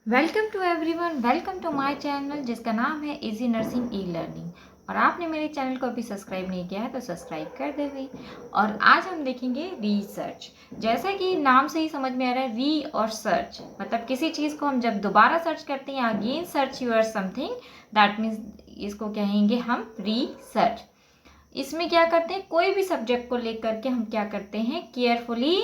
Welcome to everyone, welcome to my channel जिसका नाम है इजी नर्सिंग ई लर्निंग। और आपने मेरे चैनल को अभी सब्सक्राइब नहीं किया है तो सब्सक्राइब कर देंगे। और आज हम देखेंगे रिसर्च। जैसा कि नाम से ही समझ में आ रहा है, री और सर्च मतलब किसी चीज़ को हम जब दोबारा सर्च करते हैं, again search your something, that means इसको कहेंगे हम रिसर्च। इसमें क्या करते हैं, कोई भी सब्जेक्ट को लेकर के हम क्या करते हैं, केयरफुली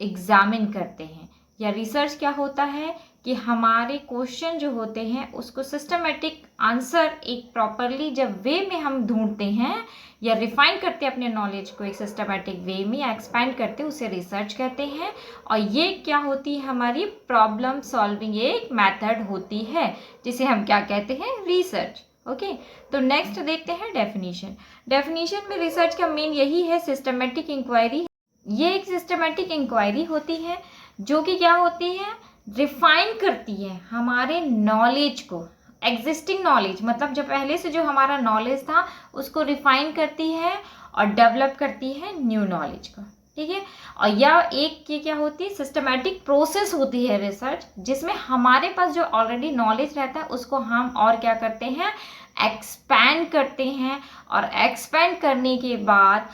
एग्जामिन करते हैं। या रिसर्च क्या होता है कि हमारे क्वेश्चन जो होते हैं उसको सिस्टमेटिक आंसर एक प्रॉपरली जब वे में हम ढूंढते हैं या रिफाइन करते हैं अपने नॉलेज को एक सिस्टमेटिक वे में या एक्सपैंड करते हैं, उसे रिसर्च कहते हैं। और ये क्या होती है, हमारी प्रॉब्लम सॉल्विंग एक मेथड होती है जिसे हम क्या कहते हैं, रिसर्च। ओके तो नेक्स्ट देखते हैं डेफिनेशन। डेफिनेशन में रिसर्च का मेन यही है, सिस्टमेटिक इंक्वायरी। ये एक सिस्टमेटिक इंक्वायरी होती है जो कि क्या होती है, रिफाइन करती है हमारे नॉलेज को, एग्जिस्टिंग नॉलेज मतलब जो पहले से जो हमारा नॉलेज था उसको रिफाइन करती है और डेवलप करती है न्यू नॉलेज को। ठीक है। और यह एक की क्या होती है, सिस्टमेटिक प्रोसेस होती है रिसर्च, जिसमें हमारे पास जो ऑलरेडी नॉलेज रहता है उसको हम और क्या करते हैं, एक्सपैंड करते हैं। और एक्सपैंड करने के बाद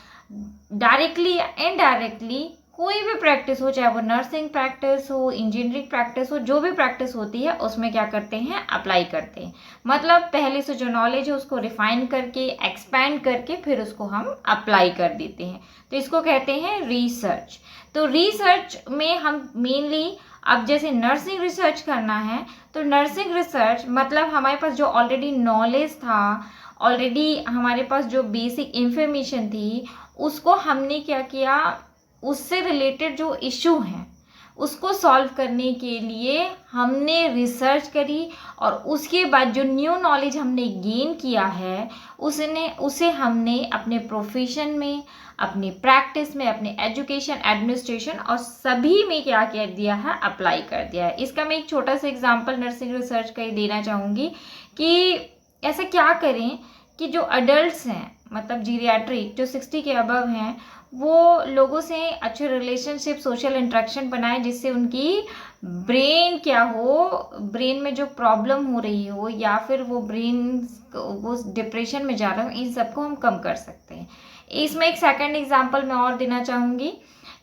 डायरेक्टली या इनडायरेक्टली कोई भी प्रैक्टिस हो, चाहे वो नर्सिंग प्रैक्टिस हो, इंजीनियरिंग प्रैक्टिस हो, जो भी प्रैक्टिस होती है उसमें क्या करते हैं, अप्लाई करते हैं। मतलब पहले से जो नॉलेज है उसको रिफाइन करके, एक्सपैंड करके फिर उसको हम अप्लाई कर देते हैं, तो इसको कहते हैं रिसर्च। तो रिसर्च में हम मेनली, अब जैसे नर्सिंग रिसर्च करना है तो नर्सिंग रिसर्च मतलब हमारे पास जो ऑलरेडी नॉलेज था, ऑलरेडी हमारे पास जो बेसिक इंफॉर्मेशन थी, उसको हमने क्या किया, उससे रिलेटेड जो इशू हैं उसको सॉल्व करने के लिए हमने रिसर्च करी। और उसके बाद जो न्यू नॉलेज हमने गेन किया है उसे हमने अपने प्रोफेशन में, अपनी प्रैक्टिस में, अपने एजुकेशन, एडमिनिस्ट्रेशन और सभी में क्या कर दिया है, अप्लाई कर दिया है। इसका मैं एक छोटा सा एग्जांपल नर्सिंग रिसर्च का ही देना चाहूँगी कि ऐसा क्या करें कि जो अडल्ट्स हैं मतलब जीरियाट्रिक जो 60 के अबव हैं, वो लोगों से अच्छे रिलेशनशिप, सोशल इंटरेक्शन बनाए, जिससे उनकी ब्रेन क्या हो, ब्रेन में जो प्रॉब्लम हो रही हो या फिर वो डिप्रेशन में जा रहा हो, इन सबको हम कम कर सकते हैं। इसमें एक सेकंड एग्जांपल मैं और देना चाहूँगी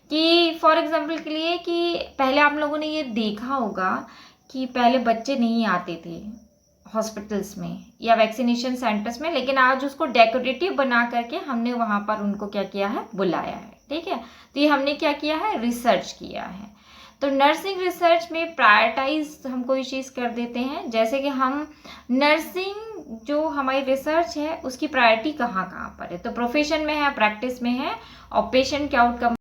कि फॉर एग्जांपल के लिए कि पहले आप लोगों ने ये देखा होगा कि पहले बच्चे नहीं आते थे हॉस्पिटल्स में या वैक्सीनेशन सेंटर्स में, लेकिन आज उसको डेकोरेटिव बना करके हमने वहाँ पर उनको क्या किया है, बुलाया है। ठीक है। तो ये हमने क्या किया है, रिसर्च किया है। तो नर्सिंग रिसर्च में प्रायोरिटाइज हम कोई चीज़ कर देते हैं, जैसे कि हम नर्सिंग जो हमारी रिसर्च है उसकी प्रायोरिटी कहाँ कहाँ पर है, तो प्रोफेशन में है, प्रैक्टिस में है, और पेशेंट के आउटकम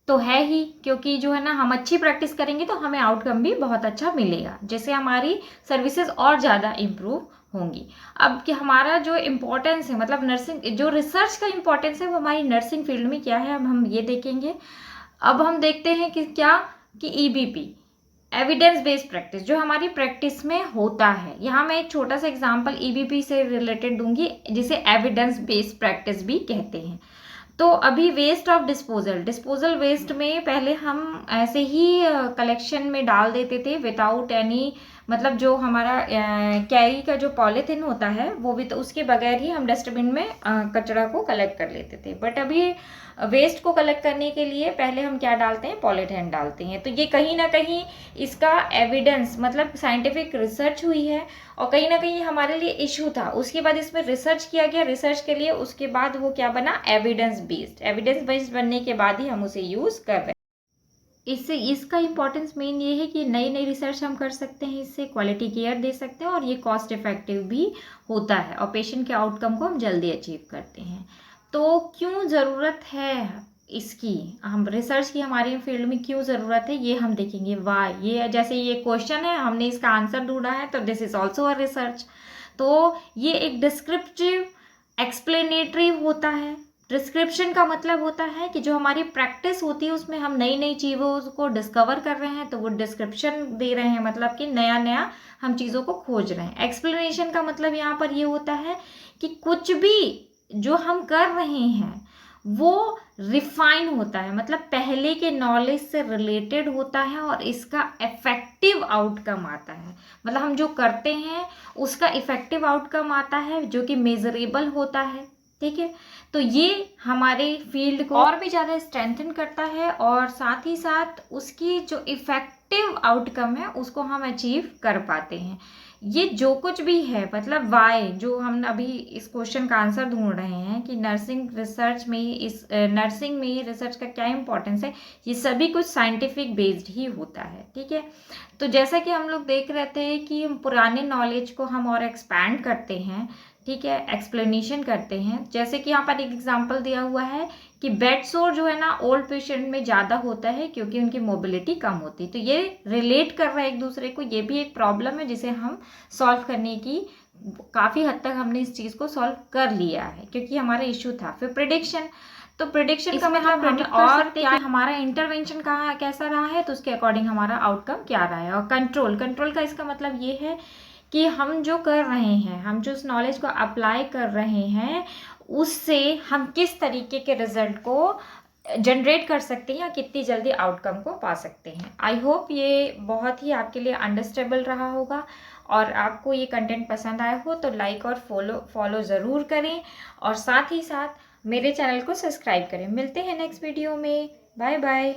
तो है ही, क्योंकि जो है ना, हम अच्छी प्रैक्टिस करेंगे तो हमें आउटकम भी बहुत अच्छा मिलेगा, जिससे हमारी सर्विसेज और ज़्यादा इम्प्रूव होंगी। अब कि हमारा जो इम्पोर्टेंस है, मतलब नर्सिंग जो रिसर्च का इम्पोर्टेंस है वो हमारी नर्सिंग फील्ड में क्या है, अब हम ये देखेंगे। अब हम देखते हैं कि क्या, कि EBP, एविडेंस बेस्ड प्रैक्टिस, जो हमारी प्रैक्टिस में होता है। यहाँ मैं एक छोटा सा एग्जाम्पल EBP से रिलेटेड दूंगी, जिसे एविडेंस बेस्ड प्रैक्टिस भी कहते हैं। तो अभी वेस्ट ऑफ डिस्पोजल वेस्ट में पहले हम ऐसे ही कलेक्शन में डाल देते थे विदाउट एनी, मतलब जो हमारा कैरी का जो पॉलीथिन होता है वो भी, तो उसके बगैर ही हम डस्टबिन में कचरा को कलेक्ट कर लेते थे। बट अभी वेस्ट को कलेक्ट करने के लिए पहले हम क्या डालते हैं, पॉलीथिन डालते हैं। तो ये कहीं ना कहीं इसका एविडेंस मतलब साइंटिफिक रिसर्च हुई है और कहीं ना कहीं हमारे लिए इशू था, उसके बाद इसमें रिसर्च किया गया, रिसर्च के लिए उसके बाद वो क्या बना, एविडेंस बेस्ड बनने के बाद ही हम उसे यूज़ कर रहे हैं। इससे इसका इम्पोर्टेंस मेन ये है कि नई नई रिसर्च हम कर सकते हैं, इससे क्वालिटी केयर दे सकते हैं और ये कॉस्ट इफेक्टिव भी होता है और पेशेंट के आउटकम को हम जल्दी अचीव करते हैं। तो क्यों ज़रूरत है इसकी, हम रिसर्च की हमारी फील्ड में क्यों ज़रूरत है, ये हम देखेंगे। वाह, ये जैसे ये क्वेश्चन है, हमने इसका आंसर ढूंढा है, तो this is also a research. तो ये एक डिस्क्रिप्टिव एक्सप्लेनेटरी होता है। डिस्क्रिप्शन का मतलब होता है कि जो हमारी प्रैक्टिस होती है उसमें हम नई नई चीज़ों को डिस्कवर कर रहे हैं, तो वो डिस्क्रिप्शन दे रहे हैं, मतलब कि नया नया हम चीज़ों को खोज रहे हैं। एक्सप्लेनेशन का मतलब यहाँ पर ये होता है कि कुछ भी जो हम कर रहे हैं वो रिफाइन होता है, मतलब पहले के नॉलेज से रिलेटेड होता है और इसका इफेक्टिव आउटकम आता है। मतलब हम जो करते हैं उसका इफेक्टिव आउटकम आता है जो कि मेजरेबल होता है। ठीक है, तो ये हमारे फील्ड को और भी ज़्यादा स्ट्रेंथन करता है और साथ ही साथ उसकी जो इफेक्टिव आउटकम है उसको हम अचीव कर पाते हैं। ये जो कुछ भी है, मतलब वाई, जो हम अभी इस क्वेश्चन का आंसर ढूंढ रहे हैं कि नर्सिंग रिसर्च में, इस नर्सिंग में रिसर्च का क्या इंपॉर्टेंस है, ये सभी कुछ साइंटिफिक बेस्ड ही होता है। ठीक है, तो जैसा कि हम लोग देख रहे थे कि हम पुराने नॉलेज को हम और एक्सपैंड करते हैं। ठीक है, एक्सप्लेनेशन करते हैं। जैसे कि यहाँ पर एक एग्जांपल दिया हुआ है कि बेड सोर जो है ना ओल्ड पेशेंट में ज़्यादा होता है क्योंकि उनकी मोबिलिटी कम होती है। तो ये रिलेट कर रहा है एक दूसरे को, ये भी एक प्रॉब्लम है जिसे हम सॉल्व करने की काफ़ी हद तक हमने इस चीज़ को सॉल्व कर लिया है क्योंकि हमारा इशू था। फिर प्रिडिक्शन, तो प्रिडिक्शन का मतलब हम और क्या हमारा इंटरवेंशन कहाँ कैसा रहा है तो उसके अकॉर्डिंग हमारा आउटकम क्या रहा है। और कंट्रोल, कंट्रोल का इसका मतलब ये है कि हम जो कर रहे हैं, हम जो उस नॉलेज को अप्लाई कर रहे हैं उससे हम किस तरीके के रिजल्ट को जनरेट कर सकते हैं या कितनी जल्दी आउटकम को पा सकते हैं। आई होप ये बहुत ही आपके लिए अंडरस्टैंडेबल रहा होगा और आपको ये कंटेंट पसंद आया हो तो लाइक और फॉलो ज़रूर करें और साथ ही साथ मेरे चैनल को सब्सक्राइब करें। मिलते हैं नेक्स्ट वीडियो में। Bye bye.